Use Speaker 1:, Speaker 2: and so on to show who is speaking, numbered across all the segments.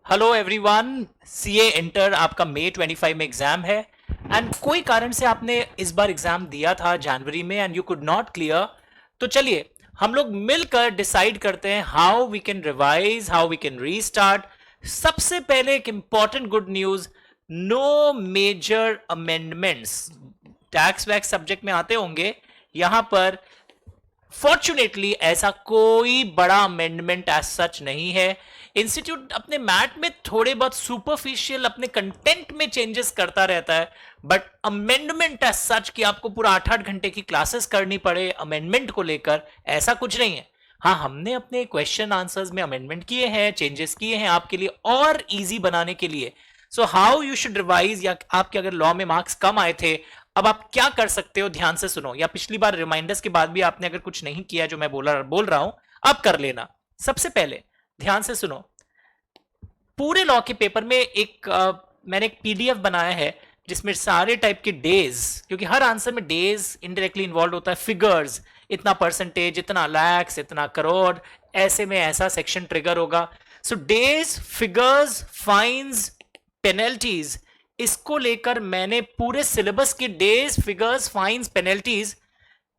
Speaker 1: Hello everyone. CA inter आपका मई 25 में exam है एंड कोई कारण से आपने इस बार एग्जाम दिया था जनवरी में and you could not clear. तो चलिए हम लोग मिलकर डिसाइड करते हैं how we can revise, how we can restart. सबसे पहले एक important good news, no major amendments. टैक्स वैक्स सब्जेक्ट में आते होंगे, यहां पर फॉर्चुनेटली ऐसा कोई बड़ा अमेंडमेंट एज सच नहीं है। इंस्टीट्यूट अपने मैट में थोड़े बहुत सुपरफिशियल अपने कंटेंट में चेंजेस करता रहता है, बट अमेंडमेंट एज सच कि आपको पूरा 8-8 घंटे की क्लासेस करनी पड़े अमेंडमेंट को लेकर, ऐसा कुछ नहीं है। हाँ, हमने अपने क्वेश्चन आंसर्स में अमेंडमेंट किए हैं, चेंजेस किए हैं आपके लिए और इजी बनाने के लिए। So how you should revise, या आपके अगर लॉ में मार्क्स कम आए थे, अब आप क्या कर सकते हो, ध्यान से सुनो। या पिछली बार रिमाइंडर्स के बाद भी आपने अगर कुछ नहीं किया जो मैं बोल रहा हूं, अब कर लेना। सबसे पहले ध्यान से सुनो, पूरे लॉ के पेपर में मैंने एक पीडीएफ बनाया है जिसमें सारे टाइप के डेज, क्योंकि हर आंसर में डेज इनडायरेक्टली इन्वॉल्व होता है, फिगर्स, इतना परसेंटेज, इतना लैक्स, इतना करोड़, ऐसे में ऐसा सेक्शन ट्रिगर होगा। So days, figures, fines, penalties, इसको लेकर मैंने पूरे सिलेबस की days, figures, fines, penalties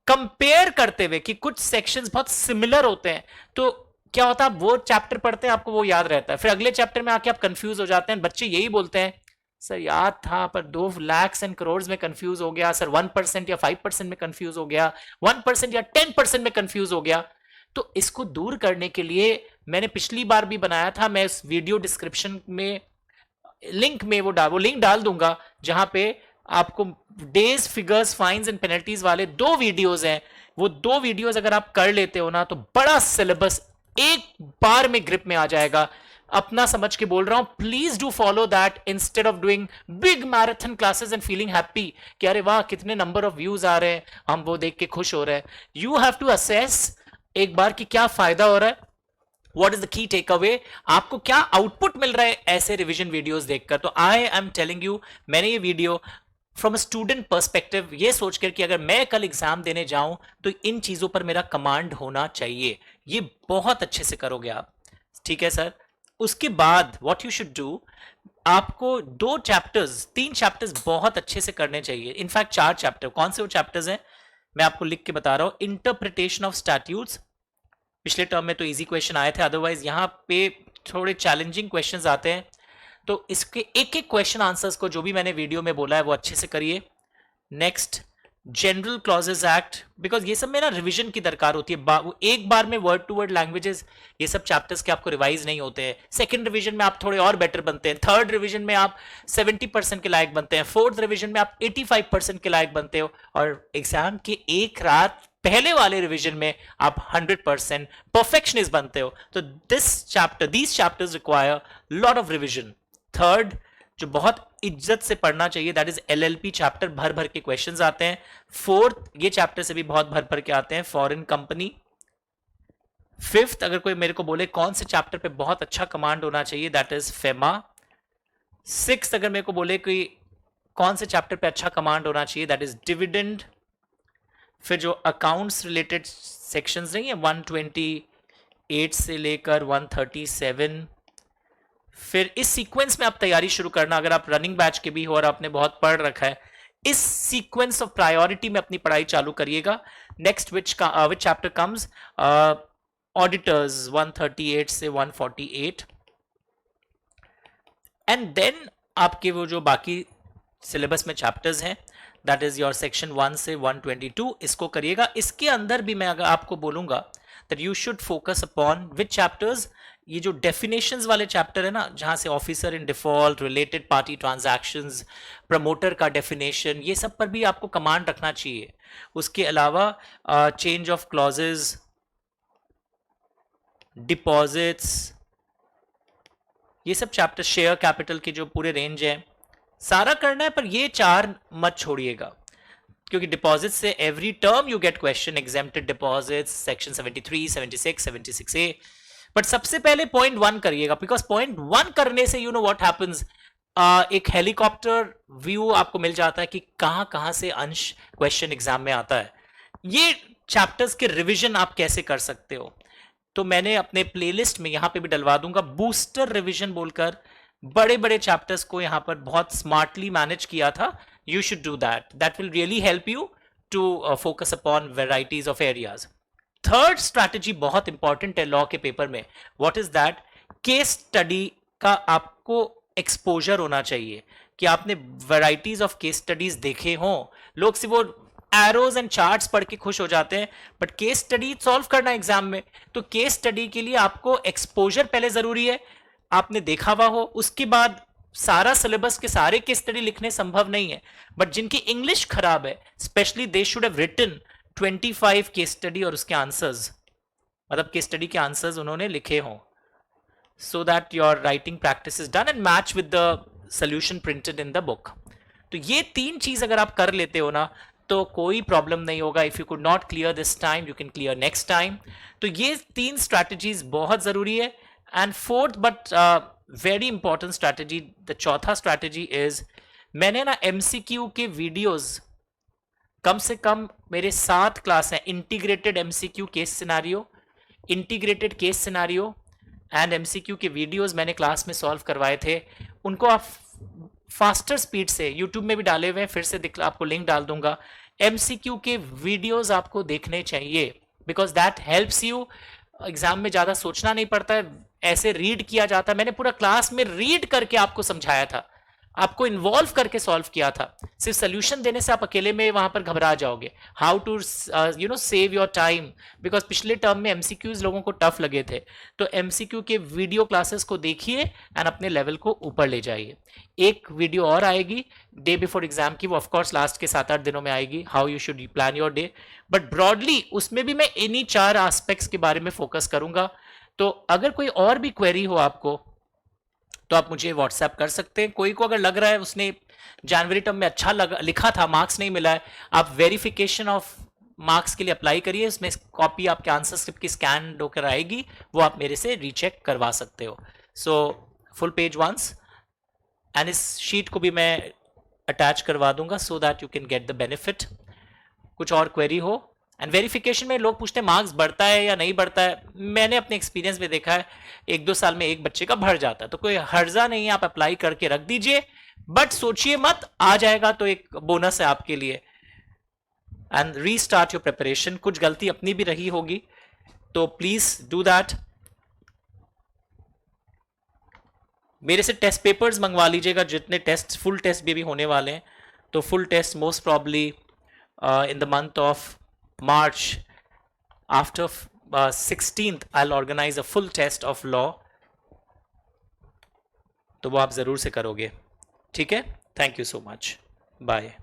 Speaker 1: compare करते हुए कि कुछ सेक्शंस बहुत सिमिलर होते हैं, तो क्या होता है, आप वो चैप्टर पढ़ते हैं, आपको वो याद रहता है, फिर अगले चैप्टर में आके आप कंफ्यूज हो जाते हैं। बच्चे यही बोलते हैं, सर याद था पर 2 लाख एंड करोड़ में कंफ्यूज हो गया, सर 1% या 5% में कंफ्यूज हो गया, 1% या 10% में कंफ्यूज हो गया। तो इसको दूर करने के लिए मैंने पिछली बार भी बनाया था, मैं इस वीडियो डिस्क्रिप्शन में लिंक में वो लिंक डाल दूंगा, जहां पे आपको days, figures, fines and penalties वाले 2 वीडियोस हैं। वो 2 वीडियोस अगर आप कर लेते हो ना, तो बड़ा सिलेबस एक बार में ग्रिप में आ जाएगा। अपना समझ के बोल रहा हूं, please do follow that instead of doing big marathon classes and feeling happy कि अरे वाह कितने नंबर ऑफ व्यूज आ रहे हैं, हम वो देख के खुश हो रहे हैं। यू हैव टू असेस एक बार कि क्या फायदा हो रहा है, what is the key takeaway, आपको क्या आउटपुट मिल रहा है ऐसे रिवीजन वीडियोस देखकर। तो आई एम टेलिंग यू, मैंने ये video from a student perspective ये सोचकर कि अगर मैं कल एग्जाम देने जाऊं तो इन चीजों पर मेरा कमांड होना चाहिए, ये बहुत अच्छे से करोगे आप। ठीक है सर। उसके बाद व्हाट यू शुड डू, आपको 2 चैप्टर्स, 3 चैप्टर्स बहुत अच्छे से करने चाहिए, इनफैक्ट 4 चैप्टर। कौन से वो चैप्टर्स हैं मैं आपको लिख के बता रहा हूं। इंटरप्रिटेशन ऑफ स्टैट्यूट्स, पिछले टर्म में तो इजी क्वेश्चन आए थे, अदरवाइज यहाँ पे थोड़े चैलेंजिंग क्वेश्चंस आते हैं, तो इसके एक एक क्वेश्चन आंसर्स को जो भी मैंने वीडियो में बोला है वो अच्छे से करिए। Next, general clauses act, because ये सब में ना रिवीजन की दरकार होती है, एक बार में वर्ड टू वर्ड लैंग्वेजेस, ये सब चैप्टर्स के आपको रिवाइज नहीं होते हैं। सेकंड रिवीजन में आप थोड़े और बेटर बनते हैं, थर्ड रिवीजन में आप 70% के लायक बनते हैं, फोर्थ रिवीजन में आप 85% के लायक बनते हो, और एग्जाम के एक रात पहले वाले रिवीजन में आप 100% परफेक्शनिस्ट बनते हो। तो these chapters require lot of revision. Third, जो बहुत इज्जत से पढ़ना चाहिए, दैट इज एलएलपी चैप्टर, भर भर के क्वेश्चंस आते हैं। फोर्थ, ये चैप्टर से भी बहुत भर भर के आते हैं, फॉरेन कंपनी। फिफ्थ, अगर कोई मेरे को बोले कौन से चैप्टर पे बहुत अच्छा कमांड होना चाहिए, दैट इज फेमा। सिक्स्थ, अगर मेरे को बोले कि कौन से चैप्टर पे अच्छा कमांड होना चाहिए, दैट इज डिविडेंड। फिर जो अकाउंट्स रिलेटेड सेक्शंस नहीं है, 128 से लेकर 137, फिर इस सीक्वेंस में आप तैयारी शुरू करना। अगर आप रनिंग बैच के भी हो और आपने बहुत पढ़ रखा है, इस सीक्वेंस ऑफ प्रायोरिटी में अपनी पढ़ाई चालू करिएगा। Next which chapter comes, auditors 138 से 148, एंड देन आपके वो जो बाकी सिलेबस में चैप्टर्स हैं, दैट इज योर सेक्शन 1 से 122, इसको करिएगा। इसके अंदर भी मैं अगर आपको बोलूंगा that you should focus upon which chapters, ये जो डेफिनेशंस वाले चैप्टर है ना, जहां से officer in default, related party transactions, promoter का डेफिनेशन, ये सब पर भी आपको कमांड रखना चाहिए। उसके अलावा चेंज ऑफ क्लॉजेस, डिपॉजिट्स, ये सब चैप्टर, शेयर कैपिटल के जो पूरे रेंज है, सारा करना है, पर ये 4 मत छोड़िएगा, क्योंकि डिपॉजिट से every term you get question, exempted deposits, section 73, 76, 76A। But सबसे पहले पॉइंट 1 करिएगा, बिकॉज पॉइंट 1 करने से यू नो व्हाट हैपेंस, एक हेलीकॉप्टर व्यू आपको मिल जाता है कि कहां कहां से अंश क्वेश्चन एग्जाम में आता है। ये चैप्टर्स के रिवीजन आप कैसे कर सकते हो, तो मैंने अपने प्लेलिस्ट में यहाँ पे भी डलवा दूंगा बूस्टर रिवीजन बोलकर, बड़े बड़े चैप्टर्स को यहाँ पर बहुत स्मार्टली मैनेज किया था. You should do that. That will really help you to focus upon varieties of areas. Third strategy बहुत इंपॉर्टेंट है लॉ के पेपर में. What is that? Case study का आपको एक्सपोजर होना चाहिए कि आपने वैरायटीज ऑफ केस स्टडीज देखे हों. लोग सिर्फ वो एरोज एंड चार्ट्स पढ़ के खुश हो जाते हैं, बट केस स्टडी सॉल्व करना एग्जाम में, तो केस स्टडी के लिए आपको एक्सपोजर पहले जरूरी है, आपने देखा हुआ हो. उसके बाद सारा सिलेबस के सारे केस स्टडी लिखने संभव नहीं है, बट जिनकी इंग्लिश खराब है specially they should have written 25 case study और उसके आंसर्स, मतलब केस स्टडी के आंसर्स उन्होंने लिखे हों, so that your writing practice is done and match with the solution printed in the book. तो ये तीन चीज अगर आप कर लेते हो ना तो कोई प्रॉब्लम नहीं होगा. If you could not clear this time you can clear next time. तो ये तीन स्ट्रैटेजीज बहुत जरूरी है. And fourth but very important strategy, the चौथा स्ट्रैटेजी इज, मैंने ना एमसीक्यू के वीडियोज कम से कम मेरे 7 क्लास हैं, integrated MCQ case scenario, integrated case scenario and MCQ के वीडियोस मैंने क्लास में सॉल्व करवाए थे. उनको आप फास्टर स्पीड से यूट्यूब में भी डाले हुए हैं, फिर से आपको लिंक डाल दूंगा. एमसीक्यू के वीडियोस आपको देखने चाहिए because that helps you. Exam में ज़्यादा सोचना नहीं पड़ता है, ऐसे रीड किया जाता है. मैंने पूरा क्लास में रीड करके आपको समझाया था, आपको इन्वॉल्व करके सॉल्व किया था. सिर्फ सोल्यूशन देने से आप अकेले में वहां पर घबरा जाओगे. How to save your time, because पिछले टर्म में एमसीक्यूज लोगों को टफ लगे थे. तो एमसीक्यू के वीडियो क्लासेस को देखिए एंड अपने लेवल को ऊपर ले जाइए. एक वीडियो और आएगी डे बिफोर एग्जाम की, वो ऑफकोर्स लास्ट के 7-8 दिनों में आएगी, how you should plan your day. But broadly उसमें भी मैं इन्हीं 4 एस्पेक्ट्स के बारे में फोकस करूंगा. तो अगर कोई और भी क्वेरी हो आपको तो आप मुझे व्हाट्सएप कर सकते हैं. कोई को अगर लग रहा है उसने जनवरी टर्म में अच्छा लिखा था, मार्क्स नहीं मिला है, आप वेरिफिकेशन ऑफ मार्क्स के लिए अप्लाई करिए. उसमें कॉपी आपके आंसर स्क्रिप्ट की स्कैन होकर आएगी, वो आप मेरे से रीचेक करवा सकते हो. So full page once, and इस शीट को भी मैं अटैच करवा दूंगा so that you can get the benefit. कुछ और क्वेरी हो? एंड वेरिफिकेशन में लोग पूछते हैं मार्क्स बढ़ता है या नहीं बढ़ता है. मैंने अपने एक्सपीरियंस में देखा है 1-2 साल में एक बच्चे का बढ़ जाता है, तो कोई हर्जा नहीं है, आप अप्लाई करके रख दीजिए. बट सोचिए मत, आ जाएगा तो एक बोनस है आपके लिए. And restart your preparation. कुछ गलती अपनी भी रही होगी तो प्लीज डू दैट. मेरे से टेस्ट पेपर्स मंगवा लीजिएगा, जितने टेस्ट, फुल टेस्ट भी होने वाले हैं. तो full test most probably in the month of March. After 16th I'll organize a full test of law, तो वो आप ज़रूर से करोगे. ठीक है? Thank you so much. Bye.